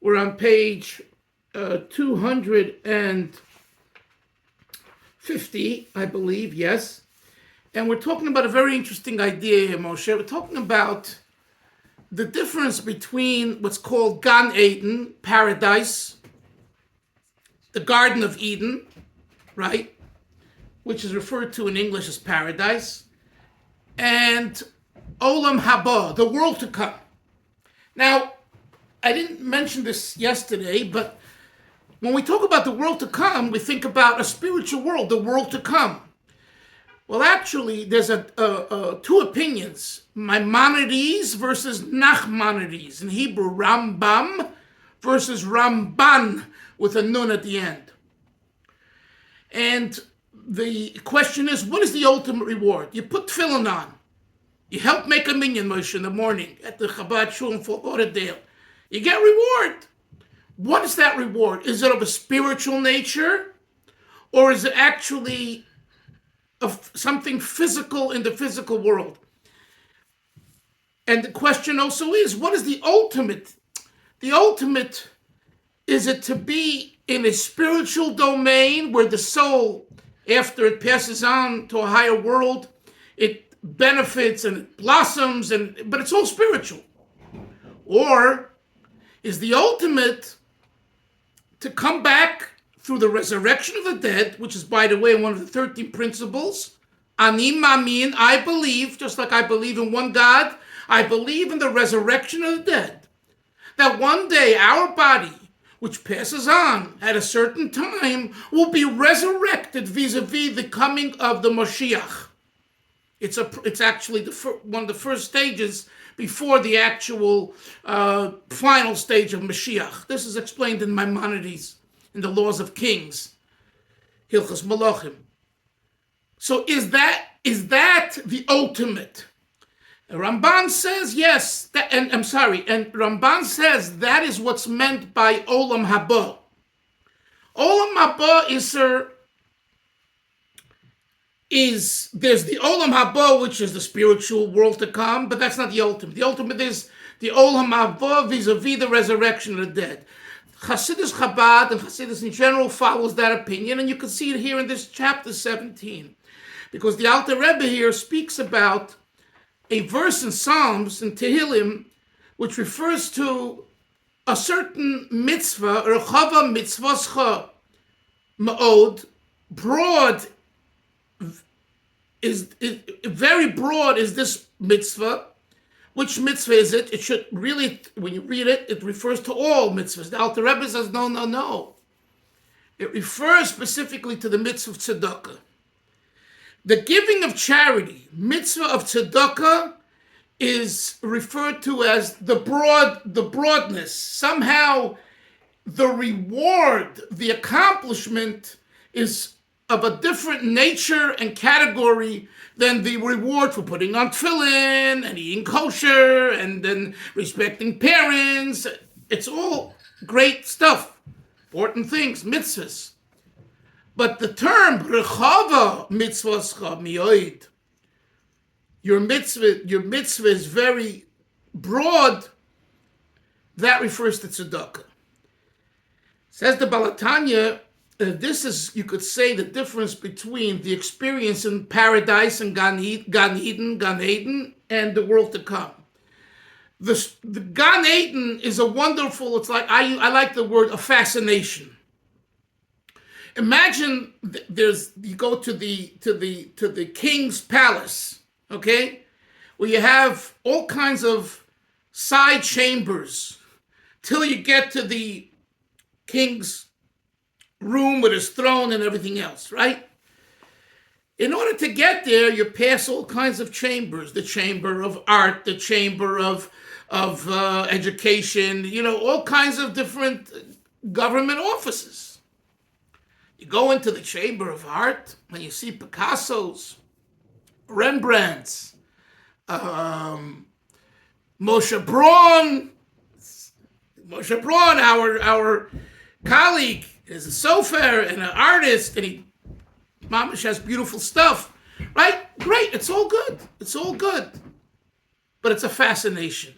We're on page 250, I believe, yes. And we're talking about a very interesting idea here, Moshe. We're talking about the difference between what's called Gan Eden, paradise, the Garden of Eden, right? Which is referred to in English as paradise, and Olam Haba, the world to come. Now, I didn't mention this yesterday, but when we talk about the world to come, we think about a spiritual world, the world to come. Well, actually, there's two opinions, Maimonides versus Nachmanides. In Hebrew, Rambam versus Ramban with a nun at the end. And the question is, what is the ultimate reward? You put tefillin on. You help make a minyan, Moshe, in the morning at the Chabad Shul in Fort Lauderdale. You get reward. What is that reward? Is it of a spiritual nature? Or is it actually of something physical in the physical world? And the question also is, what is the ultimate? The ultimate, is it to be in a spiritual domain where the soul, after it passes on to a higher world, it benefits and it blossoms, but it's all spiritual? Or is the ultimate to come back through the resurrection of the dead, which is, by the way, one of the 13 principles? Ani Mamin, I believe, just like I believe in one God, I believe in the resurrection of the dead. That one day our body, which passes on at a certain time, will be resurrected vis-a-vis the coming of the Moshiach. It's actually one of the first stages before the actual final stage of Mashiach. This is explained in Maimonides, in the Laws of Kings, Hilchos Malachim. So is that the ultimate? Ramban says yes, and Ramban says that is what's meant by Olam Haba. Olam Haba there's the Olam Haba, which is the spiritual world to come, but that's not the ultimate. The ultimate is the Olam Haba vis-a-vis the resurrection of the dead. Chassidus Chabad and Chassidus in general follows that opinion, and you can see it here in this chapter 17, because the Alter Rebbe here speaks about a verse in Psalms, in Tehillim, which refers to a certain mitzvah, Rechava mitzvoscha ma'od, broad, is very broad is this mitzvah. Which mitzvah is it? It should really, when you read it, it refers to all mitzvahs. The Alter Rebbe says, no. It refers specifically to the mitzvah of tzedakah. The giving of charity, mitzvah of tzedakah, is referred to as the broadness. Somehow the reward, the accomplishment is of a different nature and category than the reward for putting on tefillin and eating kosher and then respecting parents. It's all great stuff, important things, mitzvahs. But the term rechava mitzvoscha miyoid, your mitzvah is very broad. That refers to tzedakah. Says the Balatanya, this is, you could say, the difference between the experience in paradise and Gan Eden, and the world to come. The Gan Eden is a wonderful, it's like, I like the word, a fascination. Imagine you go to the king's palace, okay, where you have all kinds of side chambers till you get to the king's room with his throne and everything else, right? In order to get there, you pass all kinds of chambers, the chamber of art, the chamber of education, all kinds of different government offices. You go into the chamber of art and you see Picasso's, Rembrandt's, Moshe Braun, our colleague, is a sofer and an artist, and he mamash has beautiful stuff, right? Great, it's all good. But it's a fascination.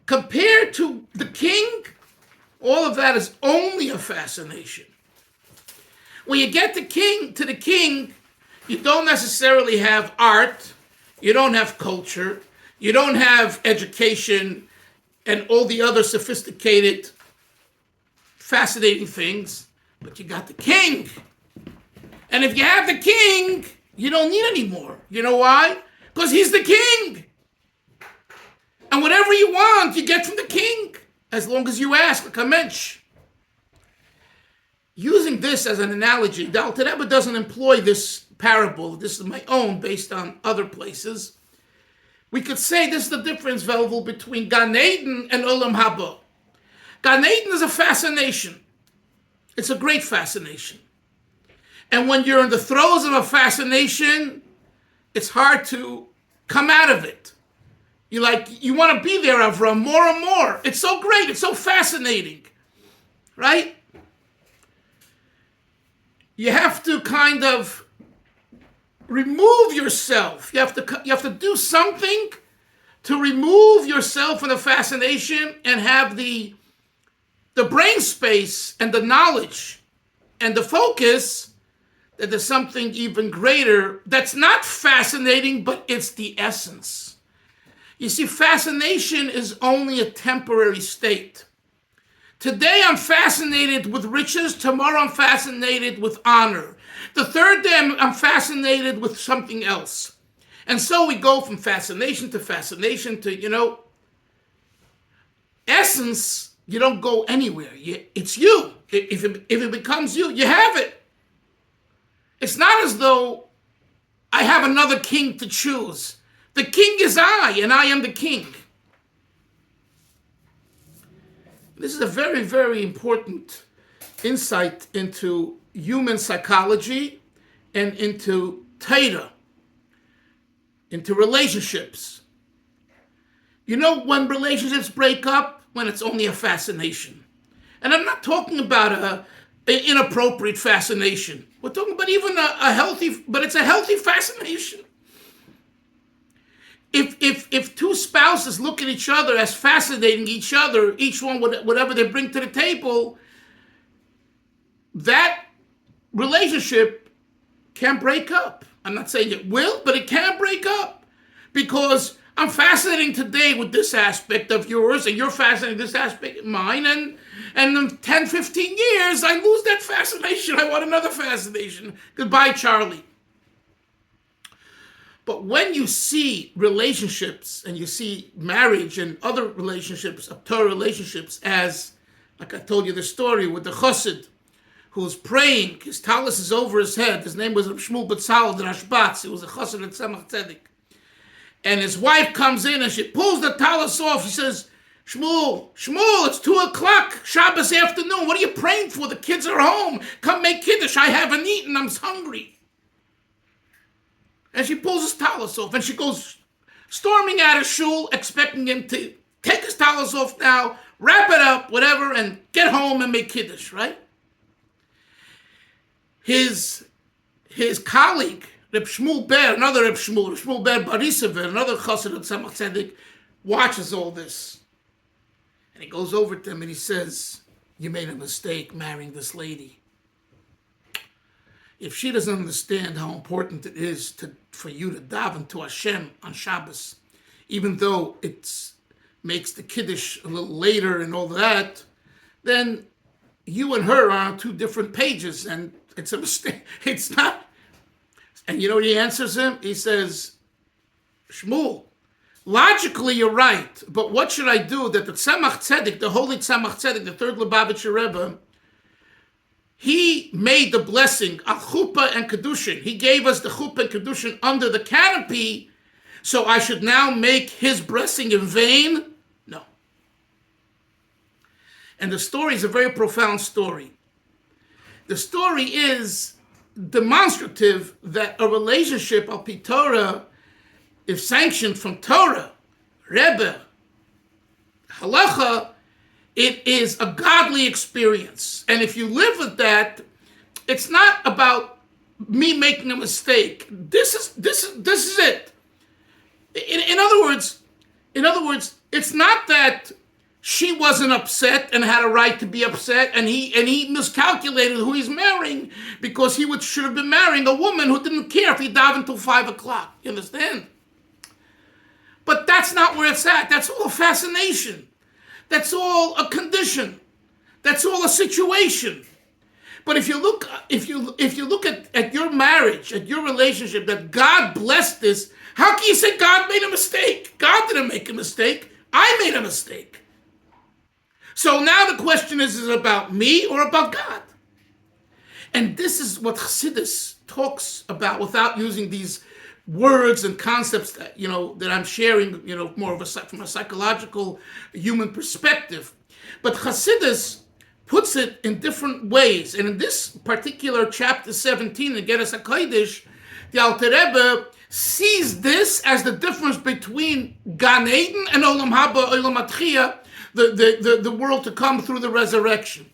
Compared to the king, All of that is only a fascination. When you get to the king, you don't necessarily have art, you don't have culture, you don't have education and all the other sophisticated, fascinating things, but you got the king. And if you have the king, you don't need any more. You know why? Because he's the king. And whatever you want, you get from the king, as long as you ask, like a mensch. Using this as an analogy, the Alter Rebbe doesn't employ this parable. This is my own, based on other places. We could say this is the difference, Velvel, between Gan Eden and Olam Haba. Gan Eden is a fascination. It's a great fascination. And when you're in the throes of a fascination, it's hard to come out of it. You want to be there, Avram, more and more. It's so great. It's so fascinating. Right? You have to kind of remove yourself. You have to do something to remove yourself from the fascination and have the brain space and the knowledge and the focus that there's something even greater that's not fascinating, but it's the essence. You see, fascination is only a temporary state. Today I'm fascinated with riches, tomorrow I'm fascinated with honor. The third day I'm fascinated with something else. And so we go from fascination to, essence. You don't go anywhere. It's you. If it becomes you, you have it. It's not as though I have another king to choose. The king is I, and I am the king. This is a very, very important insight into human psychology and into Torah, into relationships. You know when relationships break up? When it's only a fascination. And I'm not talking about an inappropriate fascination. We're talking about even a healthy, but it's a healthy fascination. If two spouses look at each other as fascinating each other, each one whatever they bring to the table, that relationship can break up. I'm not saying it will, but it can break up. Because I'm fascinating today with this aspect of yours, and you're fascinating with this aspect of mine, and in 10, 15 years, I lose that fascination. I want another fascination. Goodbye, Charlie. But when you see relationships, and you see marriage and other relationships, Torah relationships, as, like I told you the story with the chassid, who's praying, his talus is over his head. His name was Shmuel Betzalel the Rashbatz. He was a chassid at Tzemach Tzedek. And his wife comes in and she pulls the talus off. She says, Shmuel, it's 2:00, Shabbos afternoon. What are you praying for? The kids are home. Come make kiddush. I haven't eaten. I'm hungry. And she pulls his talus off and she goes storming out of shul, expecting him to take his talus off now, wrap it up, whatever, and get home and make kiddush, right? His colleague, Reb Shmuel Ber, another Reb Shmuel Ber Barisever, another chassid of Tzemach Tzedek, watches all this. And he goes over to him and he says, you made a mistake marrying this lady. If she doesn't understand how important it is for you to daven to Hashem on Shabbos, even though it makes the Kiddush a little later and all that, then you and her are on two different pages, and it's a mistake. It's not. And you know what he answers him? He says, Shmuel, logically you're right, but what should I do that the Tzemach Tzedek, the holy Tzemach Tzedek, the third Lubavitcher Rebbe, he made the blessing of chuppah and kedushin. He gave us the chuppah and kedushin under the canopy, so I should now make his blessing in vain? No. And the story is a very profound story. The story is demonstrative that a relationship of Torah, if sanctioned from Torah, Rebbe, Halacha, it is a godly experience. And if you live with that, it's not about me making a mistake. This is it. In other words, it's not that she wasn't upset and had a right to be upset, and he miscalculated who he's marrying, because should have been marrying a woman who didn't care if he davened until 5 o'clock. You understand? But that's not where it's at. That's all a fascination. That's all a condition. That's all a situation. But if you look at your marriage, at your relationship, that God blessed this, how can you say God made a mistake? God didn't make a mistake. I made a mistake. So now the question is it about me or about God? And this is what Chassidus talks about without using these words and concepts that, that I'm sharing, more of from a psychological human perspective. But Chassidus puts it in different ways. And in this particular chapter 17, Igeres HaKodesh, the Alter Rebbe sees this as the difference between Gan Eden and Olam Haba, Olam Atchiyah, the world to come through the resurrection.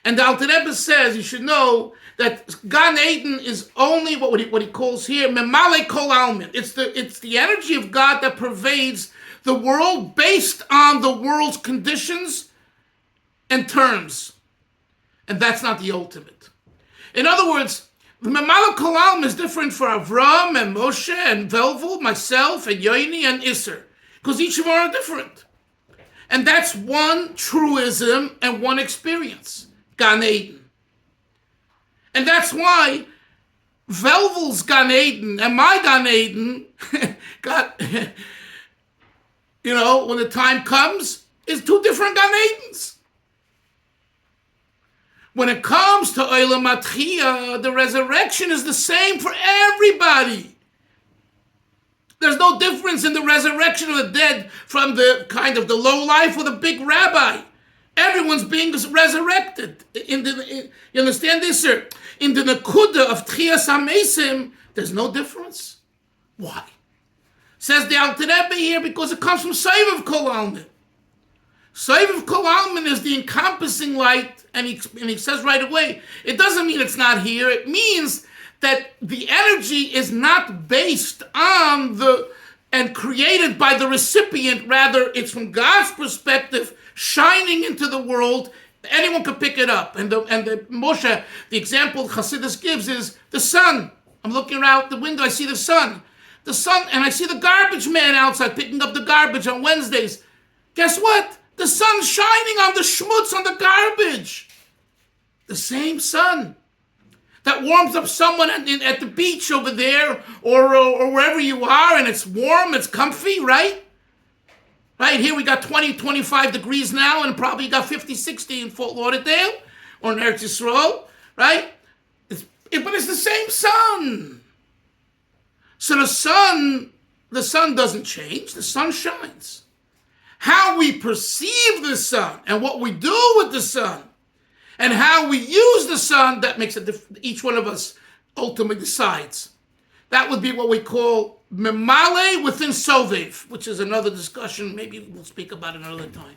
And the Alter Rebbe says you should know that Gan Eden is only what he calls here Memale Kol Almin. It's the energy of God that pervades the world based on the world's conditions and terms. And that's not the ultimate. In other words, the Memale Kol Almin is different for Avram and Moshe and Velvel, myself and Yoini and Isser, because each of them are different. And that's one truism and one experience, Gan Eden. And that's why Velvel's Gan Eden and my Gan Eden got, when the time comes, is two different Gan Edens. When it comes to Olam Atchiyah, the resurrection is the same for everybody. There's no difference in the resurrection of the dead from the kind of the low life or the big rabbi. Everyone's being resurrected. You understand this, sir? In the Nakuda of Tchias HaMesim, there's no difference. Why? Says the Alter Rebbe here, because it comes from Sovev Kol Almin. Sovev Kol Almin is the encompassing light, and he says right away, it doesn't mean it's not here. It means that the energy is not based on and created by the recipient. Rather, it's from God's perspective, shining into the world. Anyone can pick it up. And the Moshe, the example Chassidus gives is the sun. I'm looking out the window, I see the sun. The sun, and I see the garbage man outside picking up the garbage on Wednesdays. Guess what? The sun's shining on the schmutz, on the garbage. The same sun that warms up someone at the beach over there or wherever you are, and it's warm, it's comfy, right? Right here we got 20, 25 degrees now, and probably got 50, 60 in Fort Lauderdale or in Eretz Yisrael, right? But it's the same sun. So the sun doesn't change, the sun shines. How we perceive the sun and what we do with the sun and how we use the sun, that makes a difference. Each one of us ultimately decides. That would be what we call Memale within Sovev, which is another discussion. Maybe we'll speak about it another time.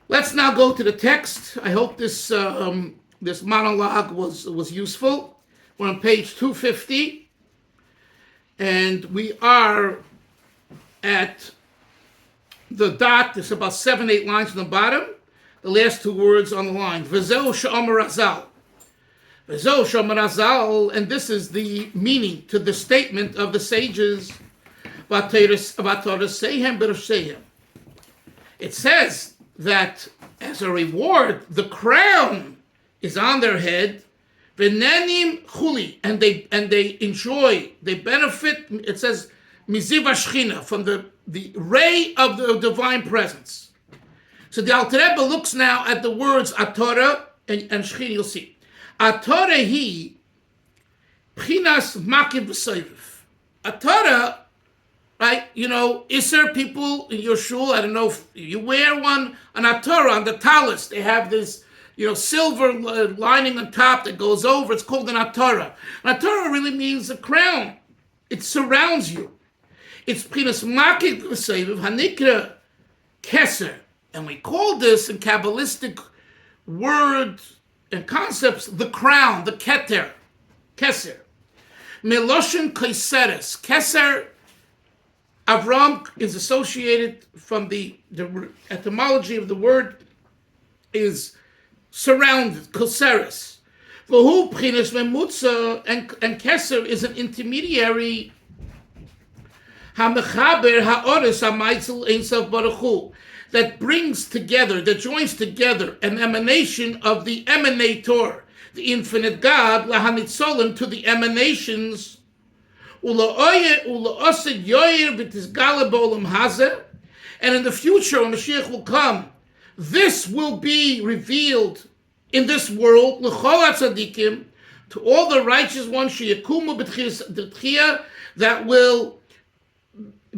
Let's now go to the text. I hope this monologue was useful. We're on page 250, and we are at the dot. There's about 7-8 lines from the bottom. The last two words on the line. V'zeu she'omer Razal. V'zeu she'omer Razal, and this is the meaning to the statement of the sages. It says that as a reward, the crown is on their head. V'nenim chuli, and they enjoy, they benefit. It says miziv hashchina, from the ray of the divine presence. So the Alter Rebbe looks now at the words Atorah and Shechina. You'll see. Atorah hi pchinas makiv v'sovev. Atorah, right? Isser people in your shul, I don't know if you wear one, an Atorah on the talis. They have this, silver lining on top that goes over. It's called an Atorah. An Atorah really means a crown. It surrounds you. It's pchinas makiv v'sovev hanikra keser. And we call this in Kabbalistic words and concepts the crown, the keser. Meloshin kaiseres. Keser Avram is associated from the etymology of the word is surrounded, koseres. V'hu p'chinas memutza, and keser is an intermediary, hamechaber ha'oris ha'maitzel einsav baruch hu, that brings together, that joins together an emanation of the emanator, the infinite God, lahanitzolim, to the emanations, ula'osid yoyer v'tizgale b'olam hazeh, and in the future when Mashiach will come, this will be revealed in this world, l'chol tzadikim, to all the righteous ones, sheyekumu b'tchiyah, that will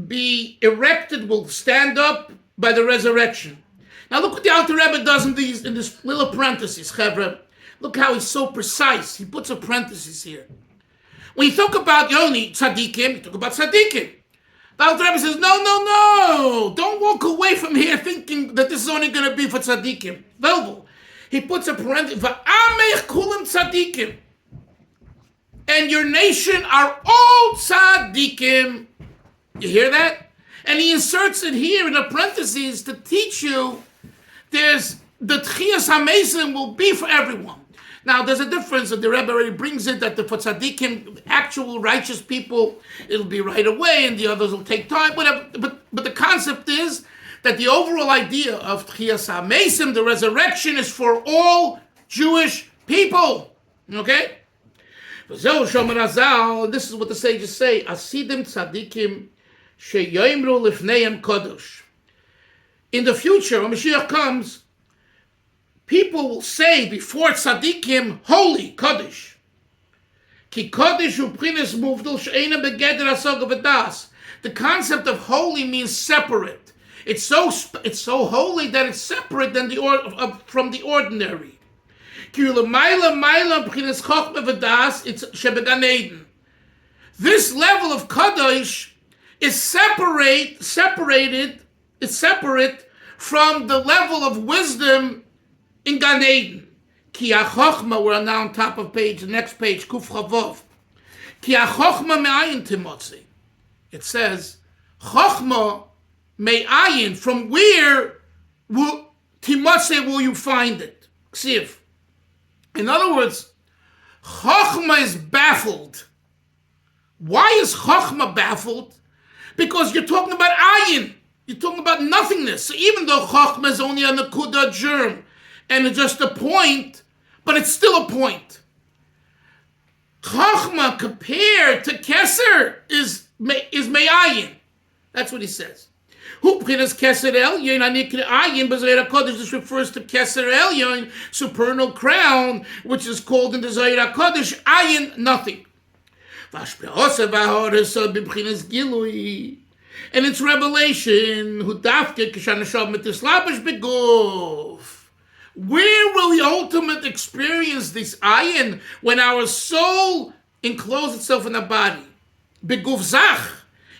be erected, will stand up by the resurrection. Now look what the Alter Rebbe does in this little parentheses, Chevra. Look how he's so precise. He puts a parenthesis here. When you talk about Yoni tzaddikim, you talk about tzaddikim. The Alter Rebbe says, no. Don't walk away from here thinking that this is only going to be for tzaddikim. Velvel. He puts a parenthesis, va'amech kulam tzaddikim. And your nation are all tzaddikim. You hear that? And he inserts it here in a parenthesis to teach you there's the Tchiyas HaMesim will be for everyone. Now, there's a difference, and the Rebbe already brings it, that for tzaddikim, actual righteous people, it'll be right away, and the others will take time, whatever. But the concept is that the overall idea of Tchiyas HaMesim, the resurrection, is for all Jewish people. Okay? This is what the sages say, Asidim tzaddikim sheyoimru lifneim kodesh. In the future, when Mashiach comes, people will say before tzaddikim, holy, kodesh. Ki kodesh u'prinis muvdul she'ena begeder hasoga v'das. The concept of holy means separate. It's so holy that it's separate than from the ordinary. Ki u'l'mayla prinis chochma v'das, it's shebegan Eden. This level of kodesh is separate from the level of wisdom in Gan Eden. Ki ha-chochma, we're now on top of the next page, Kuf Chavov. Ki ha-chochma me'ayin timotzi. It says, chochma me'ayin, from where timotzi will you find it? Ksiv. In other words, chochma is baffled. Why is chochma baffled? Because you're talking about ayin. You're talking about nothingness. So even though chochma is only a nakuda germ, and it's just a point, but it's still a point. Chachma compared to Keser is me'ayin. That's what he says. Hu b'chinas Keser Elyon anikra ayin b'Zohar HaKodesh. This refers to Keser Elyon, supernal crown, which is called in the Zohar HaKodesh ayin, nothing. V'ashpe'osa v'ha'oresa b'chinas gilui. And it's revelation. Hu dafke k'shanashov metislabash beguf. Where will the ultimate experience this ayin? When our soul encloses itself in a body. Beguf zach,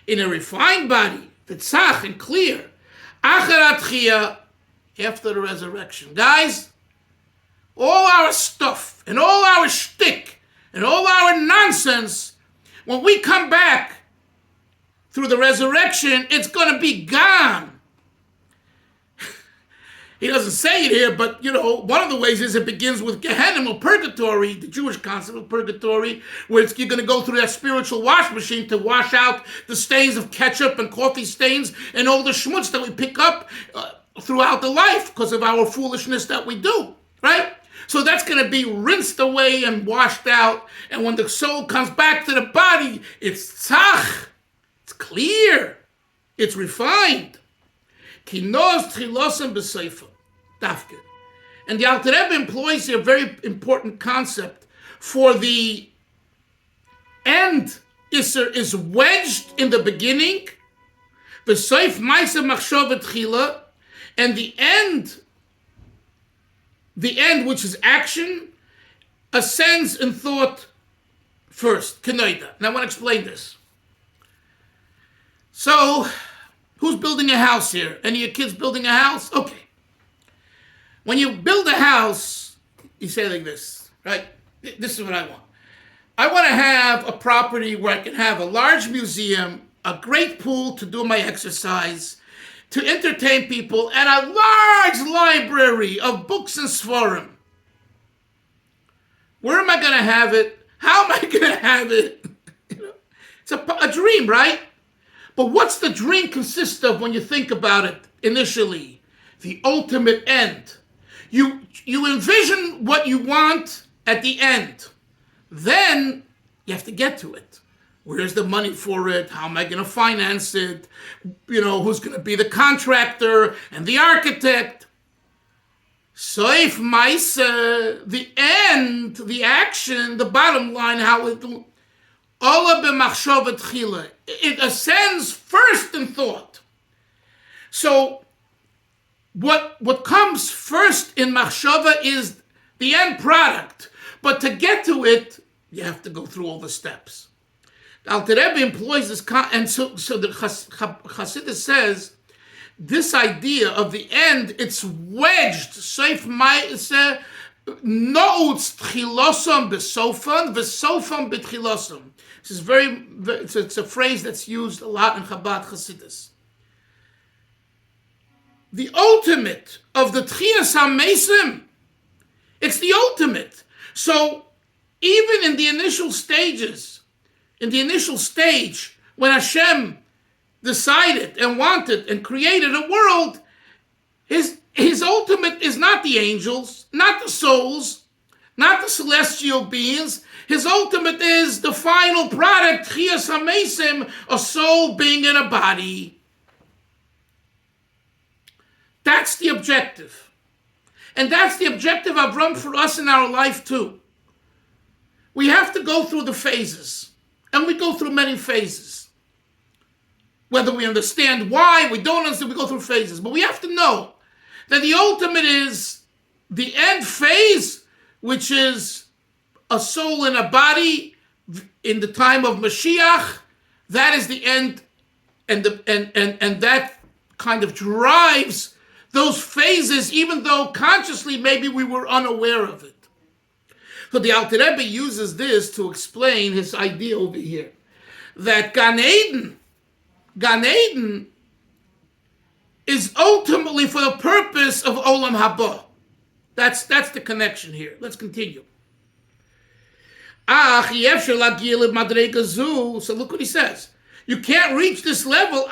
in a refined body, tzach and clear. Acharat chiyah, after the resurrection. Guys, all our stuff and all our shtick and all our nonsense, when we come back through the resurrection, it's going to be gone. He doesn't say it here, but, one of the ways is it begins with Gehenna, or purgatory, the Jewish concept of purgatory, where you're going to go through that spiritual wash machine to wash out the stains of ketchup and coffee stains and all the schmutz that we pick up throughout the life because of our foolishness that we do, right? So that's going to be rinsed away and washed out, and when the soul comes back to the body, it's tzach, it's clear, it's refined. Kinos tchilosem b'seifa, dafke. And the Alter Rebbe employs here a very important concept. For the end is wedged in the beginning, v'seif ma'aseh machshava tchila, and the end, which is action, ascends in thought first. Kenoida. And I want to explain this. So, who's building a house here? Any of your kids building a house? Okay. When you build a house, you say like this, right? This is what I want. I want to have a property where I can have a large museum, a great pool to do my exercise, to entertain people, and a large library of books and svarim. Where am I going to have it? How am I going to have it? It's a dream, right? But what's the dream consist of when you think about it initially? The ultimate end. You envision what you want at the end. Then you have to get to it. Where's the money for it? How am I going to finance it? Who's going to be the contractor and the architect? Soif Maisa, the end, the action, the bottom line, how it ascends first in thought. So what comes first in machshava is the end product. But to get to it, you have to go through all the steps. Alter Rebbe employs this, and so the Chassidus says, this idea of the end, it's wedged. Seif Ma'aseh no'utz tchilosam besofan v'sofam betchilosam. This is it's a phrase that's used a lot in Chabad Chassidus. The ultimate of the Tchias HaMesim, it's the ultimate. So even in the initial stages, in the initial stage, when Hashem decided and wanted and created a world, his ultimate is not the angels, not the souls, not the celestial beings. His ultimate is the final product, Tchias HaMesim, a soul being in a body. That's the objective. And that's the objective I've run for us in our life too. We have to go through the phases. And we go through many phases. Whether we understand why, we don't understand, we go through phases. But we have to know that the ultimate is the end phase, which is a soul in a body in the time of Mashiach. That is the end, and that kind of drives those phases, even though consciously maybe we were unaware of it. So the Alter Rebbe uses this to explain his idea over here, that Gan Eden is ultimately for the purpose of Olam Haba. That's the connection here. Let's continue. So look what he says. You can't reach this level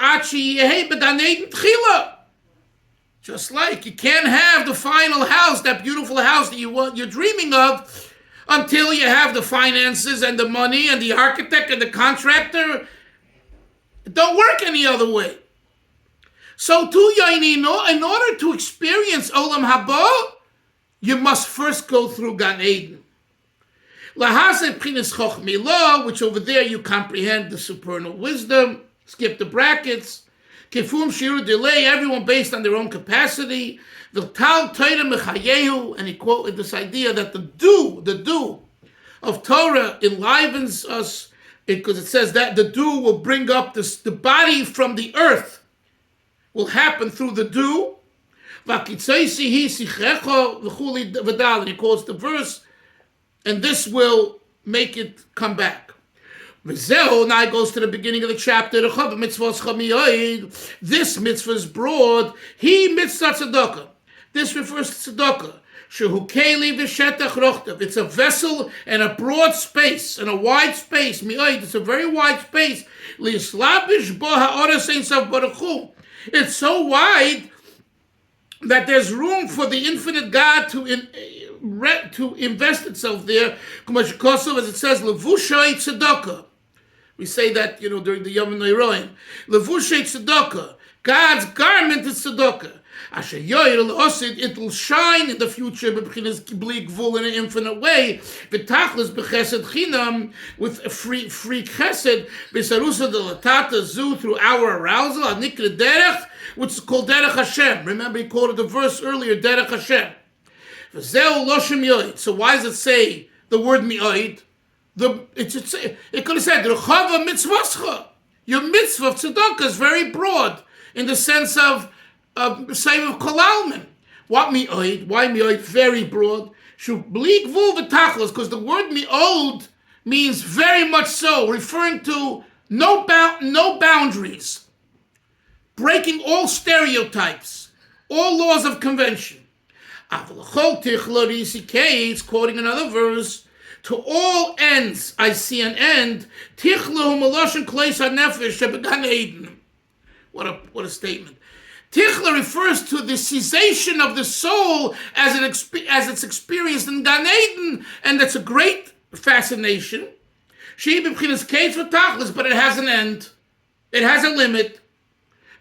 just like you can't have the final house, that beautiful house that you're dreaming of, until you have the finances and the money and the architect and the contractor. It don't work any other way. So too, in order to experience Olam Haba, you must first go through Gan Eden. Which over there you comprehend the supernal wisdom. Skip the brackets. Kifum shiru delay, everyone based on their own capacity. The Tal Torah mechayehu, and he quoted this idea that the dew of Torah enlivens us, because it says that the dew will bring up the body from the earth, will happen through the dew. And he quotes the verse, and this will make it come back. Now it goes to the beginning of the chapter. This mitzvah is broad. He mitzvah tzedakah. This refers to tzedakah. It's a vessel and a broad space and a wide space. It's a very wide space. It's so wide that there's room for the infinite God to invest itself there. As it says, levushay tzedakah. We say that, during the Yom Noiroim. Levushay tzedakah. God's garment is tzedakah. It will shine in the future in an infinite way. With free chesed, through our arousal, which is called derech Hashem. Remember, he quoted the verse earlier, derech Hashem. So why does it say the word mi'oid? It could have said Rechava mitzvascha. Your mitzvah of tzedakah is very broad in the sense of same of kolalman. What mi'oid? Why mi'oid? Very broad. Shubli gvul v'tachlos, because the word mi'od means very much so, referring to no boundaries, breaking all stereotypes, all laws of convention. He's quoting another verse. To all ends, I see an end. What a statement. Tichla refers to the cessation of the soul as it's experienced in Gan Eden, and that's a great fascination. But it has an end. It has a limit.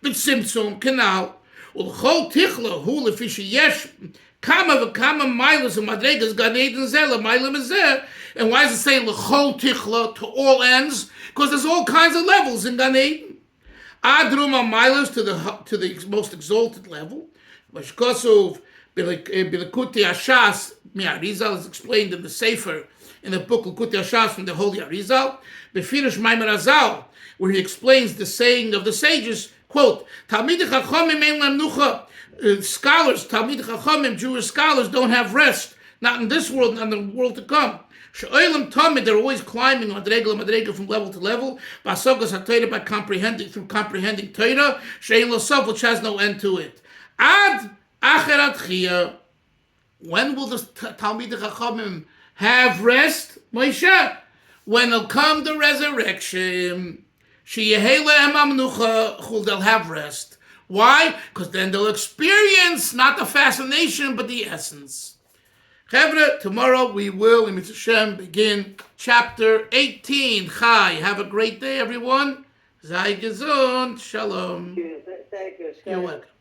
B'tzimtzum, canal. Ulchol tichla hu lefi sheyesh kama v'kama milas u'madregas Gan Eden zeh l'mayla mezeh. And why does it say l'chol tichla, to all ends? Because there's all kinds of levels in Gan Eden. Adruma milas to the most exalted level. Mashkosov Bilikuti Ashas mi Arizal is explained in the Sefer, in the book Likuti Ashas from the Holy Arizal. Befirish Maimon Azal, where he explains the saying of the sages, quote, Talmidei Chachamim ein lam nucha. Scholars, Talmidei Chachamim, Jewish scholars, don't have rest, not in this world, not in the world to come. She'olam tamid, they're always climbing madrega from level to level. Basogas haTorah, by comprehending Torah. She'ein lo sof, which has no end to it. Ad acherat chiyah. When will the Talmidei Chachamim have rest? Moshe, when will come the resurrection. She'yehei lehem hamnucha, they'll have rest. Why? Because then they'll experience not the fascination, but the essence. Chevra, tomorrow we will, in Mitzvah Hashem, begin chapter 18. Chai, have a great day, everyone. Sei gesund. Shalom. Thank you. You're welcome.